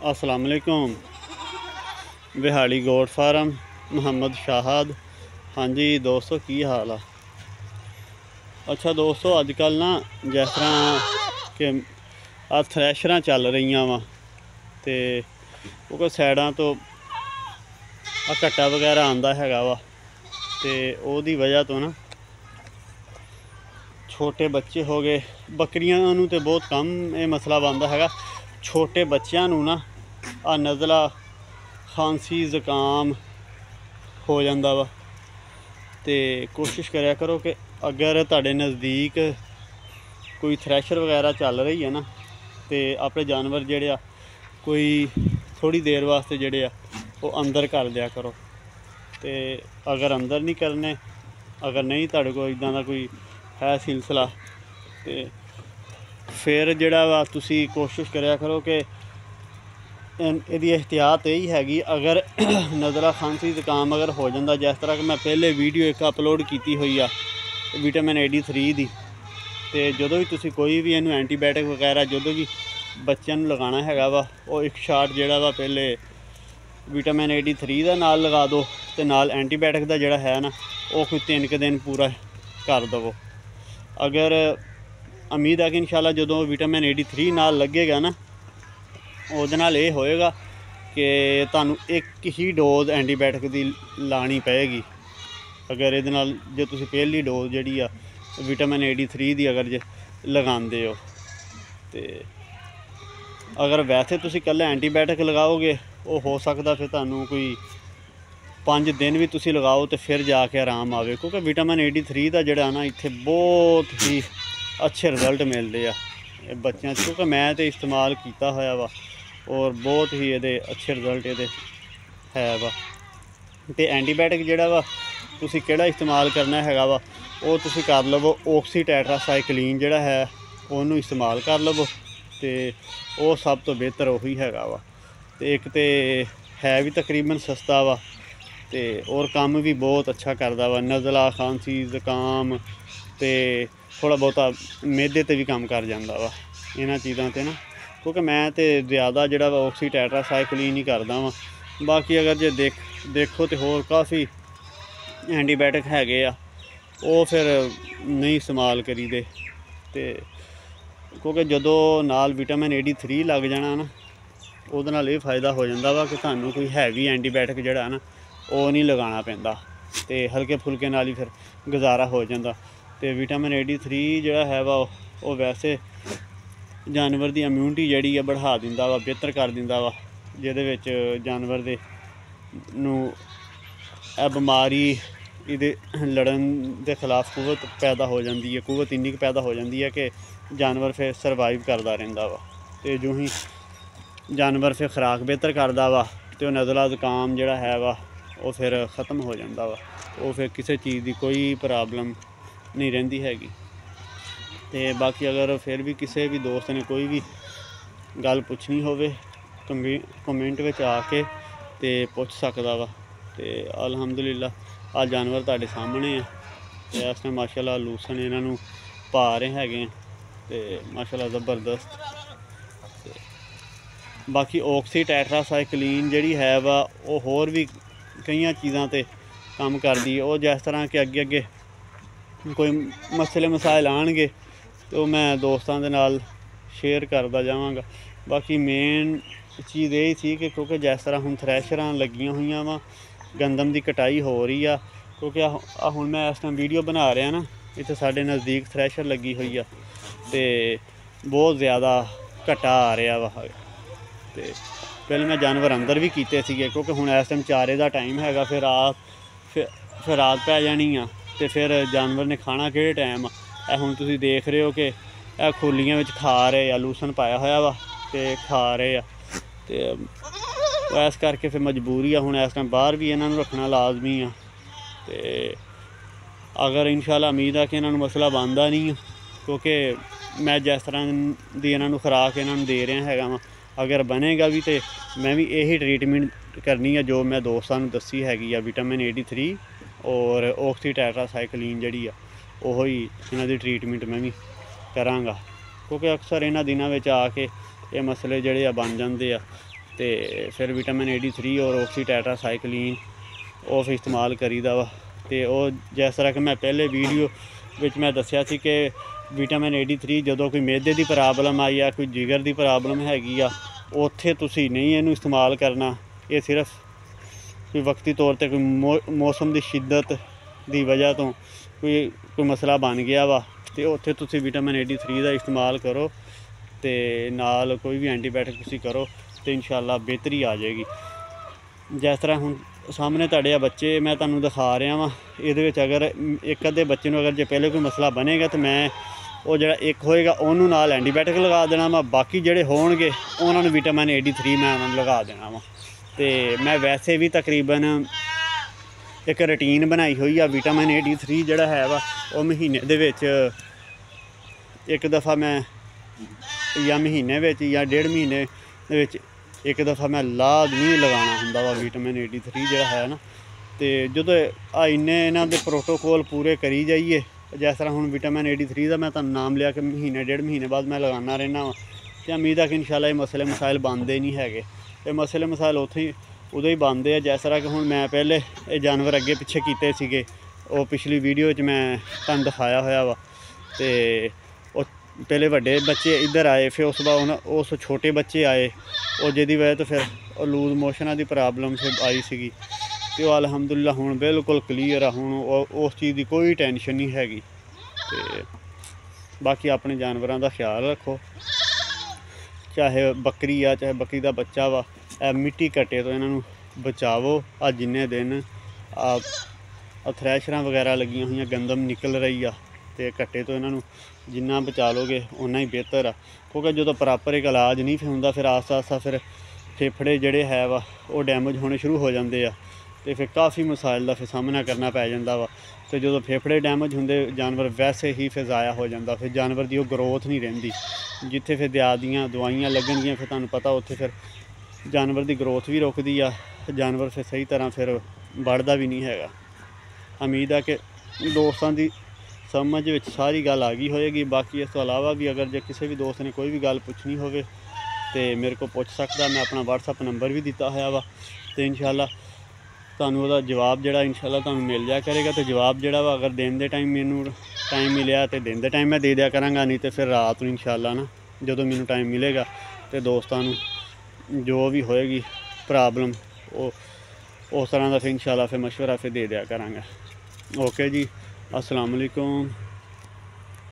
अस्सलाम वालेकुम। बिहाड़ी goat farm Mohammad Shahid. हाँ जी दोस्तों, की हाल आ? अच्छा दोस्तों, अजकल ना जिस तरह कि आ थ्रैशर चल रही वा तो क्योंकि साइडा तो घट्टा वगैरह आंदा हैगा वा, तो ओदी वजह तो ना छोटे बच्चे हो गए, बकरियां नूं तो बहुत कम ये मसला बनता हैगा। छोटे बच्चों नूं ना आ नज़ला, खांसी, ज़ुकाम हो जाता वा। तो कोशिश करा करो कि अगर तुहाडे नज़दीक कोई थ्रैशर वगैरह चल रही है ना, तो अपने जानवर जिहड़े आ कोई थोड़ी देर वास्ते जिहड़े आ वो अंदर कर दिया करो। तो अगर अंदर नहीं करने, अगर नहीं तुहाडे कोल इदां दा कोई है सिलसिला, तो फिर जिहड़ा वा तुसी कोशिश करा करो कि इहदी एहतियात यही हैगी। अगर नज़ला, खांसी, ज़ुकाम अगर हो जाता, जिस तरह कि मैं पहले वीडियो एक अपलोड की हुई आ विटामिन AD3 दी, तो जो भी तुसी कोई भी इनू एंटीबायोटिक वगैरह जो भी बच्चों लगाना हैगा वा, वो एक शाट जिहड़ा वा पहले विटामिन AD3 का नाल लगा दो, तो नाल एंटीबायोटिक का जिहड़ा है ना वो कोई 3 दिन पूरा कर दवो। अगर उम्मीद है कि इंशाल्लाह जो विटामिन AD3 नाल लगेगा ना, ਉਹਦੇ ਨਾਲ ਇਹ ਹੋਏਗਾ कि ਤੁਹਾਨੂੰ एक ही डोज एंटीबायोटिक की लानी पेगी। अगर ये जो तुसी पहली डोज जी विटामिन AD3 की अगर जे लगाते हो, तो अगर वैसे तुसी कल्ला एंटीबायोटिक लगाओगे वो हो सकता फिर तुहानू कोई 5 दिन भी तुसी लगाओ तो फिर जाके आराम आवे, क्योंकि विटामिन AD3 का जोड़ा ना इत्थे बहुत ही अच्छे रिजल्ट मिलते हैं बच्चों, क्योंकि मैं तो इस्तेमाल किया होया वा और बहुत ही ये अच्छे रिजल्ट ये है वा। तो एंटीबायोटिक जोड़ा वा तुसी केड़ा इस्तेमाल करना हैगा वा, वो तुसी कर लवो ऑक्सी टेट्रासाइक्लिन जोड़ा है उन्होंने इस्तेमाल कर लवो, तो वो सब तो बेहतर वही हैगा वा। तो एक तो है भी तकरीबन सस्ता वा, तो और काम भी बहुत अच्छा करता वा। नज़ला, खांसी, ज़ुकाम तो थोड़ा बहुता मैदे ते भी काम कर जाता वा इन्हां चीज़ों ते ना, क्योंकि मैं तो ज़्यादा जोड़ा वा ऑक्सी टेट्रासाइक्लिन ही करदा वा। बाकी अगर जे देखो तो होर काफ़ी एंटीबायोटिक हैगे आ, वो फिर नहीं इस्तेमाल करी दे। तो क्योंकि जो नाल विटामिन AD3 लग जाना ना, ਉਹਦੇ ਨਾਲ ਇਹ फ़ायदा हो जाता वा कि ਤੁਹਾਨੂੰ कोई हैवी एंटीबायोटिक जोड़ा ना वो नहीं लगाना पैंदा, तो हल्के फुल्के नाल ही फिर गुजारा हो जाता। तो विटामिन AD3 जोड़ा है वा वो वैसे जानवर की इम्यूनिटी जी बढ़ा दिंदा वा, बेहतर कर दिंदा वा, जिहदे विच जानवर दे नूं बीमारी इहदे लड़न के खिलाफ कुवत पैदा हो जाती है। कुवत इन्नी क पैदा हो जाती है कि जानवर फिर सर्वाइव करता रहिंदा वा। तो जो ही जानवर फिर खुराक बेहतर करता वा, तो नज़ला, ज़ुकाम जोड़ा है वा वो फिर ख़त्म हो जाता वा, वो फिर किसी चीज़ की कोई प्रॉब्लम नहीं रहिंदी हैगी। तो बाकी अगर फिर भी किसी भी दोस्त ने कोई भी गल पुछनी होवे कमेंट में आके तो पुछ सकदा वा। तो अल्हम्दुलिल्लाह आ जानवर तुहाडे सामने है, तो इस टाइम माशाअल्लाह लूसन इन्हों पा रहे हैं, तो माशाअल्लाह ज़बरदस्त। बाकी ऑक्सी टेट्रासाइक्लिन जी है वा वो होर भी कई चीज़ों पर काम करती है। वो जिस तरह के अगे अगे कोई मसले मसाइल आएंगे तो मैं दोस्तों के नाल शेयर करता जावांगा। बाकी मेन चीज़ यही थी कि क्योंकि जिस तरह हुण थ्रैशरां लगियां हुई वा, गंदम की कटाई हो रही आ, क्योंकि हुण मैं इस टाइम वीडियो बना रहा ना, इत्थे साडे नज़दीक थ्रैशर लगी हुई आ, तो बहुत ज़्यादा घटा आ रहा वा। तो पहले मैं जानवर अंदर भी कीते सीगे, क्योंकि हुण इस टाइम चारे का टाइम हैगा, फिर रात पै जानी आ, तो फिर जानवर ने खाना किहड़े टाइम आ। हुण तुसीं देख रहे हो कि खुलियां विच खा रहे आ, लूसन पाया होया वा तो खा रहे आ, तो इस करके फिर मजबूरी आ हुण इस टाइम बाहर भी इन्हां नूं रखना लाजमी आ। तो अगर इंशाअल्लाह उम्मीद है कि इन्हां नूं मसला बनदा नहीं, क्योंकि मैं जिस तरह दी इन्हां नूं खुराक इन्हां नूं दे रहा हैगा वा, अगर बनेगा भी तो मैं भी यही ट्रीटमेंट करनी है जो मैं दोस्तों नूं दसी हैगी आ। विटामिन AD3 और ऑक्सी टेट्रासाइक्लिन जी वही इन्हां दी ट्रीटमेंट मैं भी करांगा, क्योंकि अक्सर इन्हां दिनां विच आके ये मसले जिहड़े बन जांदे आ। तो फिर विटामिन AD3 और ऑक्सीटेट्रासाइक्लिन वो फिर इस्तेमाल करीदा वा। तो जिस तरह कि मैं पहले वीडियो विच मैं दस्सिया सी कि विटामिन AD3 जदों कोई मैदे की प्रॉब्लम आई या कोई जिगर की प्रॉब्लम हैगी आ, उत्थे तुसी नहीं इहनूं इस्तेमाल करना। ये सिर्फ कोई वक्ती तौर पर कोई मौसम की शिद्दत की वजह तो कोई मसला बन गया वा, तो उत्थे तुसी विटामिन AD3 का इस्तेमाल करो, तो नाल कोई भी एंटीबायोटिक तुसी करो, तो इंशाअल्लाह बेहतरी आ जाएगी। जिस तरह हुण सामने तुहाडे बच्चे मैं तुहानूं दिखा रहा वां, इहदे विच अगर एक अद्धे बच्चे नूं अगर जे पहले कोई मसला बनेगा तो मैं वो जिहड़ा एक होएगा उहनूं नाल एंटीबायोटिक लगा देना वा, बाकी जिहड़े होणगे उहनां नूं विटामिन AD3 मैं उहनां नूं लगा देना वा। तो मैं वैसे भी तकरीबन एक रूटीन बनाई हुई आ। विटामिन AD3 जिहड़ा है वा वो महीने दे विच एक दफ़ा मैं या महीने विच या 1.5 महीने दे विच एक दफ़ा मैं लाजमी लगाना हुंदा वा विटामिन AD3 जिहड़ा है ना। तो जदों इन्ने इन्हां दे प्रोटोकॉल पूरे करी जाइए, जिस तरह हुण विटामिन AD3 का मैं तुहानूं नाम लिया कि महीने 1.5 महीने बाद मैं लगाना रहना वा, तो उम्मीद है कि इंशाअल्लाह ये मसले मसाइल बनते नहीं हैगे। तो मसले मसाइल उदों ही बनते हैं जिस तरह कि हुण मैं पहले ये जानवर अगे पिछे कीते सीगे, वो पिछली वीडियो च मैं तुहानूं दिखाया होया वा। तो पहले वड्डे बच्चे इधर आए, फिर उस बाद उस छोटे बच्चे आए, और जिहदी वजह तो फिर लूज मोशनां दी प्रॉब्लम फिर आई सीगी। तो अलहमदुलिल्लाह हुण बिल्कुल क्लीयर आ, हुण उस चीज़ की कोई टेंशन नहीं हैगी। तो बाकी अपने जानवरों का ख्याल रखो, चाहे बकरी आ चाहे बकरी का बच्चा वा, मिट्टी कट्टे तो इन्हों बचावो। आ जिन्ने दिन थ्रैशरां वगैरह लगियां हुई, गंदम निकल रही आ, तो कट्टे तो इन्हों जिन्ना बचा लोगे उन्ना ही बेहतर आ, क्योंकि जो प्रॉपर एक इलाज नहीं फिर हुंदा, फिर आस्ता आस्ता फिर फेफड़े जिहड़े है वा वो डैमेज होने शुरू हो जाते आ, तो फिर काफ़ी मसाइल का फिर सामना करना पै जांदा वा। तो जो फेफड़े डैमेज होंदे जानवर वैसे ही फिर ज़ाया हो जाता, फिर जानवर की ग्रोथ नहीं रहिंदी। जिथे फिर दवाइयां लगणगियां फिर तुहानूं पता उत्थे फिर जानवर की ग्रोथ भी रुकदी आ, जानवर फिर सही तरह फिर बढ़दा भी नहीं हैगा। उम्मीद है कि दोस्तों की समझ विच सारी गल आ गई होएगी। बाकी इस तो अलावा भी अगर जो किसी भी दोस्त ने कोई भी गल पुछनी होवे तो मेरे को पुछ सकदा, मैं अपना WhatsApp नंबर भी दिता होया वा। तो इंशाअल्लाह तुहानूं उहदा जवाब जिहड़ा इंशाअल्लाह तुहानूं मिल जाया करेगा। तो जवाब जिहड़ा वा अगर दिन दे टाइम मैनूं टाइम मिलिया तो दिन दे टाइम मैं दे दिया करांगा, नहीं तो फिर रात नूं इंशाअल्लाह ना जदों मैनूं टाइम मिलेगा तो दोस्तां नूं जो भी होएगी प्रॉब्लम वो उस तरह का फिर इंशाअल्लाह फिर मशवरा फिर दे दिया करांगा। ओके जी, अस्सलाम वालेकुम।